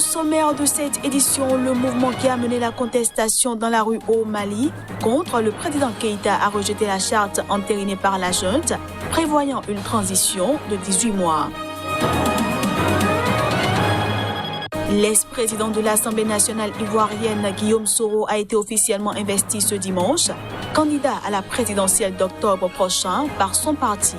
sommaire de cette édition, le mouvement qui a mené la contestation dans la rue au Mali contre le président Keïta a rejeté la charte entérinée par la junte, prévoyant une transition de 18 mois. L'ex-président de l'Assemblée nationale ivoirienne, Guillaume Soro, a été officiellement investi ce dimanche, candidat à la présidentielle d'octobre prochain par son parti.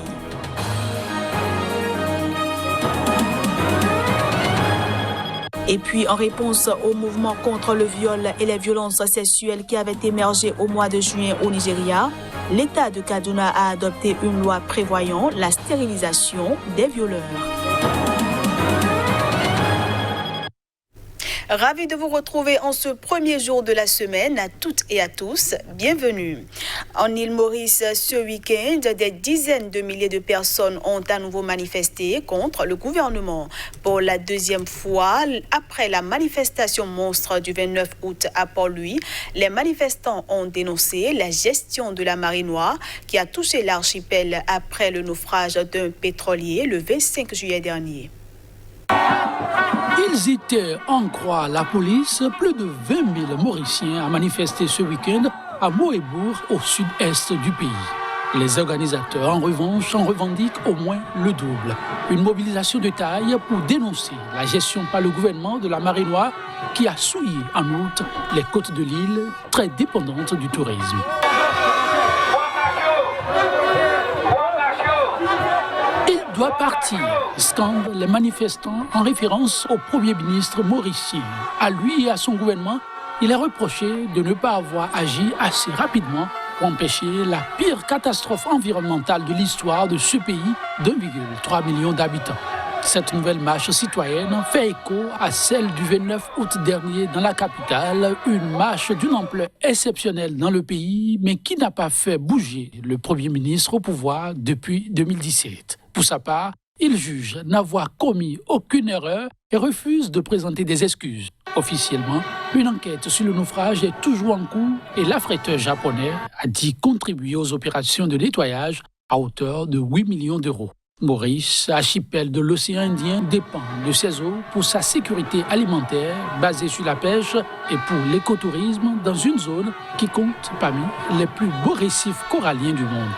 Et puis, en réponse au mouvement contre le viol et les violences sexuelles qui avait émergé au mois de juin au Nigeria, l'État de Kaduna a adopté une loi prévoyant la stérilisation des violeurs. Ravi de vous retrouver en ce premier jour de la semaine. À toutes et à tous, bienvenue. En île Maurice, ce week-end, des dizaines de milliers de personnes ont à nouveau manifesté contre le gouvernement. Pour la deuxième fois, après la manifestation monstre du 29 août à Port-Louis, les manifestants ont dénoncé la gestion de la marée noire qui a touché l'archipel après le naufrage d'un pétrolier le 25 juillet dernier. Ils étaient, en croit la police, plus de 20 000 Mauriciens à manifester ce week-end à Moébourg, au sud-est du pays. Les organisateurs, en revanche, en revendiquent au moins le double. Une mobilisation de taille pour dénoncer la gestion par le gouvernement de la marée noire qui a souillé en août les côtes de l'île, très dépendantes du tourisme. Doit partir, scandent les manifestants en référence au Premier ministre mauricien. À lui et à son gouvernement, il est reproché de ne pas avoir agi assez rapidement pour empêcher la pire catastrophe environnementale de l'histoire de ce pays d'1,3 million d'habitants. Cette nouvelle marche citoyenne fait écho à celle du 29 août dernier dans la capitale, une marche d'une ampleur exceptionnelle dans le pays, mais qui n'a pas fait bouger le Premier ministre au pouvoir depuis 2017. Pour sa part, il juge n'avoir commis aucune erreur et refuse de présenter des excuses. Officiellement, une enquête sur le naufrage est toujours en cours et l'affréteur japonais a dit contribuer aux opérations de nettoyage à hauteur de 8 millions d'euros. Maurice, archipel de l'océan Indien, dépend de ses eaux pour sa sécurité alimentaire basée sur la pêche et pour l'écotourisme dans une zone qui compte parmi les plus beaux récifs coralliens du monde.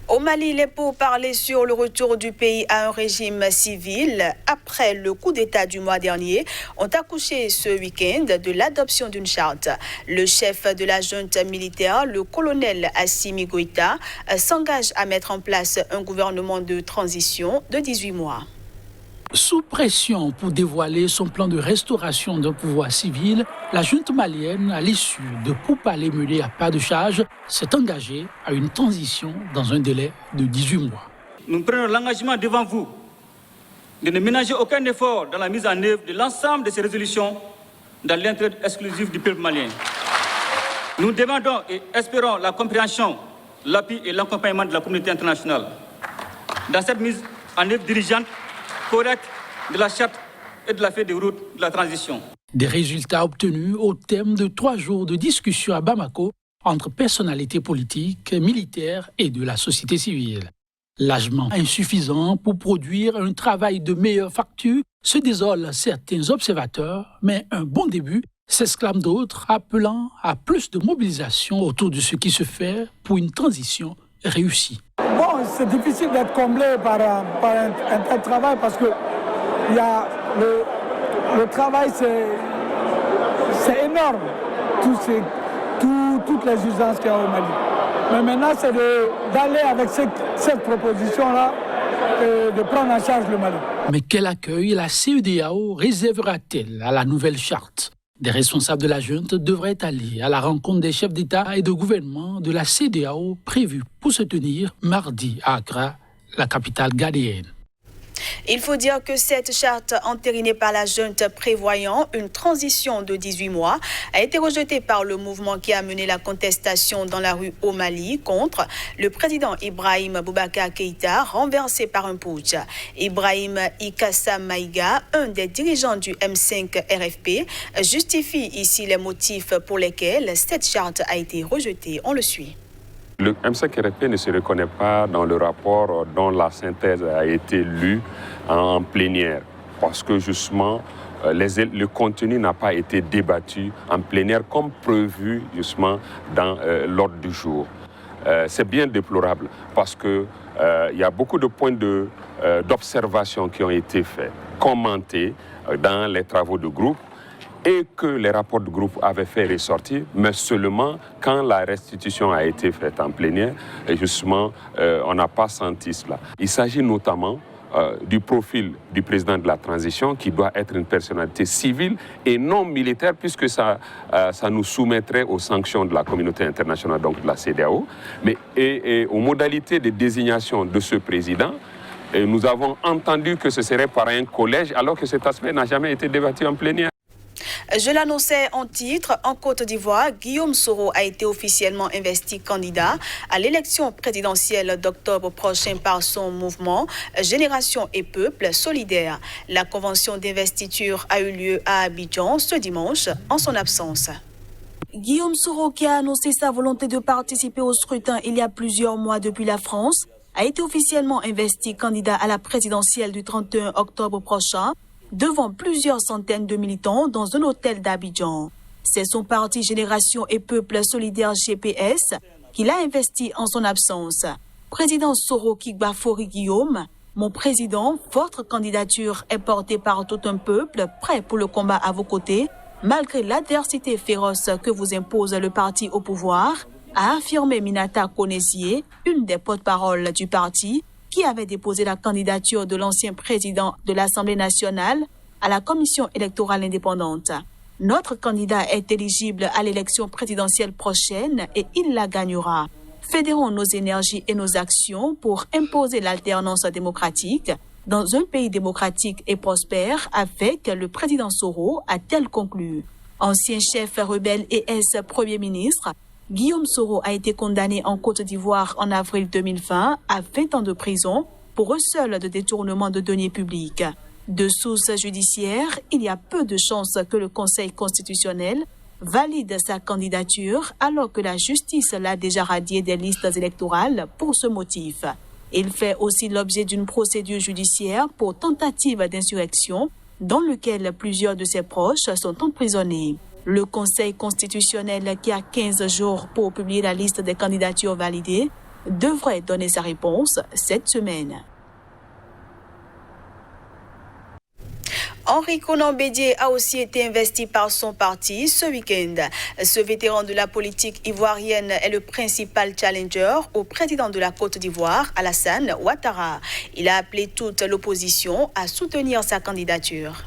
Au Mali, les pourparlers sur le retour du pays à un régime civil après le coup d'État du mois dernier ont accouché ce week-end de l'adoption d'une charte. Le chef de la junte militaire, le colonel Assimi Goïta, s'engage à mettre en place un gouvernement de transition de 18 mois. Sous pression pour dévoiler son plan de restauration d'un pouvoir civil, la junte malienne, à l'issue de pourparlers menés à pas de charge, s'est engagée à une transition dans un délai de 18 mois. Nous prenons l'engagement devant vous de ne ménager aucun effort dans la mise en œuvre de l'ensemble de ces résolutions dans l'intérêt exclusif du peuple malien. Nous demandons et espérons la compréhension, l'appui et l'accompagnement de la communauté internationale dans cette mise en œuvre diligente correcte de la charte et de la feuille de route de la transition. Des résultats obtenus au terme de 3 jours de discussion à Bamako entre personnalités politiques, militaires et de la société civile. Largement insuffisant pour produire un travail de meilleure facture, se désolent certains observateurs, mais un bon début, s'exclament d'autres, appelant à plus de mobilisation autour de ce qui se fait pour une transition réussie. Bon, c'est difficile d'être comblé par un travail parce que y a le travail, c'est énorme, toutes les urgences qu'il y a au Mali. Mais maintenant, c'est d'aller avec cette proposition-là et de prendre en charge le Mali. Mais quel accueil la CEDEAO réservera-t-elle à la nouvelle charte ? Des responsables de la junte devraient aller à la rencontre des chefs d'État et de gouvernement de la CEDEAO prévue pour se tenir mardi à Accra, la capitale ghanéenne. Il faut dire que cette charte entérinée par la junte prévoyant une transition de 18 mois a été rejetée par le mouvement qui a mené la contestation dans la rue au Mali contre le président Ibrahim Boubacar Keïta, renversé par un putsch. Ibrahim Ikassa Maïga, un des dirigeants du M5 RFP, justifie ici les motifs pour lesquels cette charte a été rejetée. On le suit. Le M5RFP ne se reconnaît pas dans le rapport dont la synthèse a été lue en plénière parce que justement le contenu n'a pas été débattu en plénière comme prévu justement dans l'ordre du jour. C'est bien déplorable parce qu'il y a beaucoup de points d'observation qui ont été faits, commentés dans les travaux de groupe et que les rapports de groupe avaient fait ressortir, mais seulement quand la restitution a été faite en plénière, et justement, on n'a pas senti cela. Il s'agit notamment du profil du président de la transition qui doit être une personnalité civile et non militaire puisque ça nous soumettrait aux sanctions de la communauté internationale, donc de la CEDEAO, mais et aux modalités de désignation de ce président. Et nous avons entendu que ce serait par un collège alors que cet aspect n'a jamais été débattu en plénière. Je l'annonçais en titre, en Côte d'Ivoire, Guillaume Soro a été officiellement investi candidat à l'élection présidentielle d'octobre prochain par son mouvement Génération et Peuple Solidaire. La convention d'investiture a eu lieu à Abidjan ce dimanche en son absence. Guillaume Soro, qui a annoncé sa volonté de participer au scrutin il y a plusieurs mois depuis la France, a été officiellement investi candidat à la présidentielle du 31 octobre prochain devant plusieurs centaines de militants dans un hôtel d'Abidjan. C'est son parti Génération et Peuple Solidaire GPS qui l'a investi en son absence. Président Soro Kigbafori Guillaume, mon président, votre candidature est portée par tout un peuple prêt pour le combat à vos côtés, malgré l'adversité féroce que vous impose le parti au pouvoir, a affirmé Minata Konésié, une des porte-paroles du parti, qui avait déposé la candidature de l'ancien président de l'Assemblée nationale à la commission électorale indépendante. Notre candidat est éligible à l'élection présidentielle prochaine et il la gagnera. Fédérons nos énergies et nos actions pour imposer l'alternance démocratique dans un pays démocratique et prospère avec le président Soro, a-t-elle conclu. Ancien chef rebelle et ex-premier ministre, Guillaume Soro a été condamné en Côte d'Ivoire en avril 2020 à 20 ans de prison pour un seul de détournement de deniers publics. De sources judiciaires, il y a peu de chances que le Conseil constitutionnel valide sa candidature alors que la justice l'a déjà radié des listes électorales pour ce motif. Il fait aussi l'objet d'une procédure judiciaire pour tentative d'insurrection dans laquelle plusieurs de ses proches sont emprisonnés. Le Conseil constitutionnel, qui a 15 jours pour publier la liste des candidatures validées, devrait donner sa réponse cette semaine. Henri Konan Bédié a aussi été investi par son parti ce week-end. Ce vétéran de la politique ivoirienne est le principal challenger au président de la Côte d'Ivoire, Alassane Ouattara. Il a appelé toute l'opposition à soutenir sa candidature.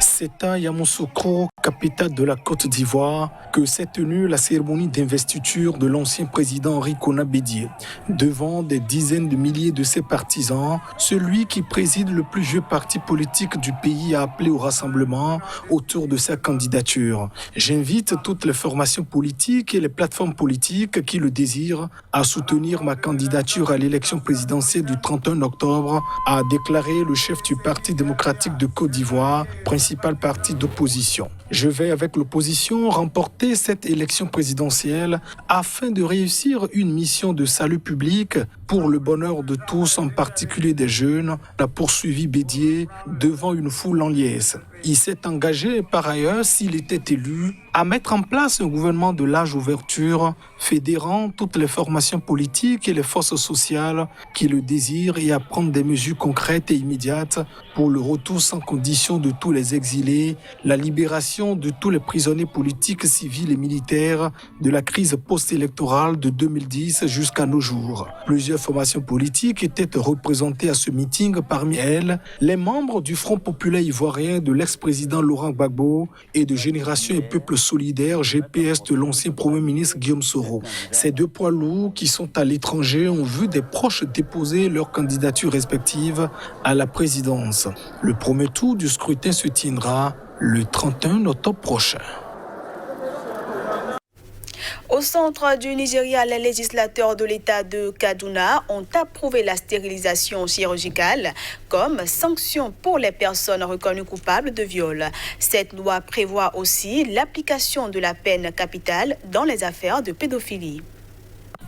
C'est à Yamoussoukro, capitale de la Côte d'Ivoire, que s'est tenue la cérémonie d'investiture de l'ancien président Henri Konan Bédié. Devant des dizaines de milliers de ses partisans, celui qui préside le plus vieux parti politique du pays a appelé au rassemblement autour de sa candidature. J'invite toutes les formations politiques et les plateformes politiques qui le désirent à soutenir ma candidature à l'élection présidentielle du 31 octobre, a déclaré le chef du Parti démocratique de Côte d'Ivoire, principal parti d'opposition. Je vais avec l'opposition remporter cette élection présidentielle afin de réussir une mission de salut public pour le bonheur de tous, en particulier des jeunes, a poursuivi Bédié devant une foule en liesse. Il s'est engagé par ailleurs, s'il était élu, à mettre en place un gouvernement de large ouverture, fédérant toutes les formations politiques et les forces sociales qui le désirent et à prendre des mesures concrètes et immédiates pour le retour sans condition de tous les exilés, la libération de tous les prisonniers politiques, civils et militaires de la crise post-électorale de 2010 jusqu'à nos jours. Plusieurs formations politiques étaient représentées à ce meeting, parmi elles les membres du Front populaire ivoirien de l'ex-président Laurent Gbagbo et de Génération et Peuple Solidaire, GPS, de l'ancien Premier ministre Guillaume Soro. Ces deux poids lourds qui sont à l'étranger ont vu des proches déposer leurs candidatures respectives à la présidence. Le premier tour du scrutin se tiendra le 31 octobre prochain. Au centre du Nigeria, les législateurs de l'État de Kaduna ont approuvé la stérilisation chirurgicale comme sanction pour les personnes reconnues coupables de viol. Cette loi prévoit aussi l'application de la peine capitale dans les affaires de pédophilie.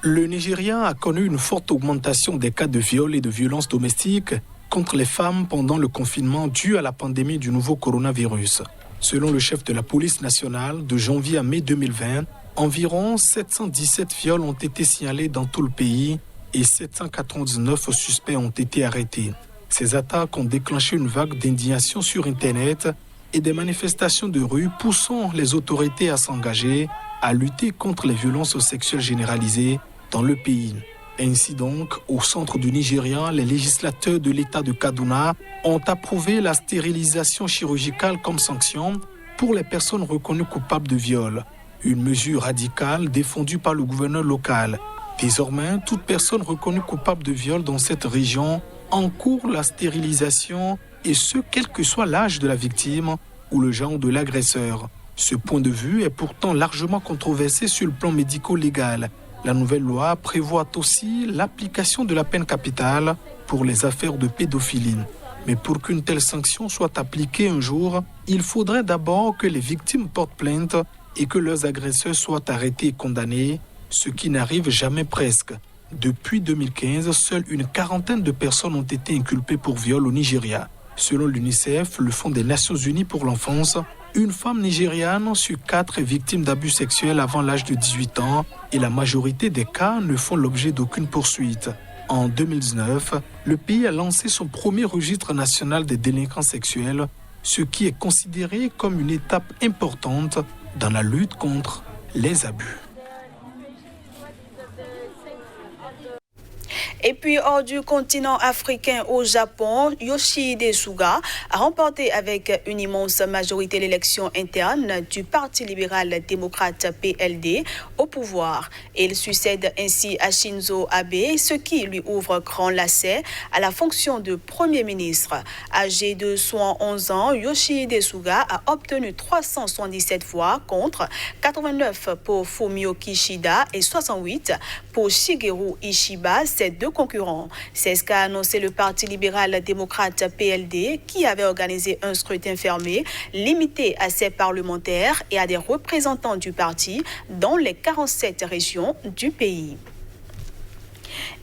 Le Nigeria a connu une forte augmentation des cas de viol et de violences domestiques contre les femmes pendant le confinement dû à la pandémie du nouveau coronavirus. Selon le chef de la police nationale, de janvier à mai 2020, environ 717 viols ont été signalés dans tout le pays et 799 suspects ont été arrêtés. Ces attaques ont déclenché une vague d'indignation sur Internet et des manifestations de rue poussant les autorités à s'engager à lutter contre les violences sexuelles généralisées dans le pays. Ainsi donc, au centre du Nigeria, les législateurs de l'État de Kaduna ont approuvé la stérilisation chirurgicale comme sanction pour les personnes reconnues coupables de viol. Une mesure radicale défendue par le gouverneur local. Désormais, toute personne reconnue coupable de viol dans cette région encourt la stérilisation, et ce, quel que soit l'âge de la victime ou le genre de l'agresseur. Ce point de vue est pourtant largement controversé sur le plan médico-légal. La nouvelle loi prévoit aussi l'application de la peine capitale pour les affaires de pédophilie. Mais pour qu'une telle sanction soit appliquée un jour, il faudrait d'abord que les victimes portent plainte et que leurs agresseurs soient arrêtés et condamnés, ce qui n'arrive jamais presque. Depuis 2015, seule une quarantaine de personnes ont été inculpées pour viol au Nigeria. Selon l'UNICEF, le Fonds des Nations Unies pour l'enfance, une femme nigériane sur 4 est victime d'abus sexuels avant l'âge de 18 ans et la majorité des cas ne font l'objet d'aucune poursuite. En 2019, le pays a lancé son premier registre national des délinquants sexuels, ce qui est considéré comme une étape importante dans la lutte contre les abus. Et puis, hors du continent africain au Japon, Yoshihide Suga a remporté avec une immense majorité l'élection interne du Parti libéral-démocrate PLD au pouvoir. Il succède ainsi à Shinzo Abe, ce qui lui ouvre grand l'accès à la fonction de Premier ministre. Âgé de 111 ans, Yoshihide Suga a obtenu 377 voix contre 89 pour Fumio Kishida et 68 pour Shigeru Ishiba, ses deux concurrents. C'est ce qu'a annoncé le Parti libéral-démocrate PLD, qui avait organisé un scrutin fermé limité à ses parlementaires et à des représentants du parti dans les 47 régions du pays.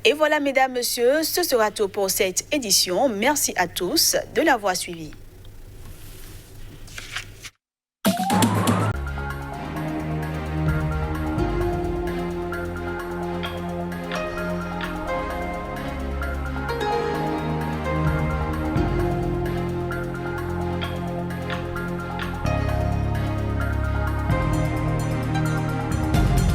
Et voilà, mesdames, messieurs, ce sera tout pour cette édition. Merci à tous de l'avoir suivi.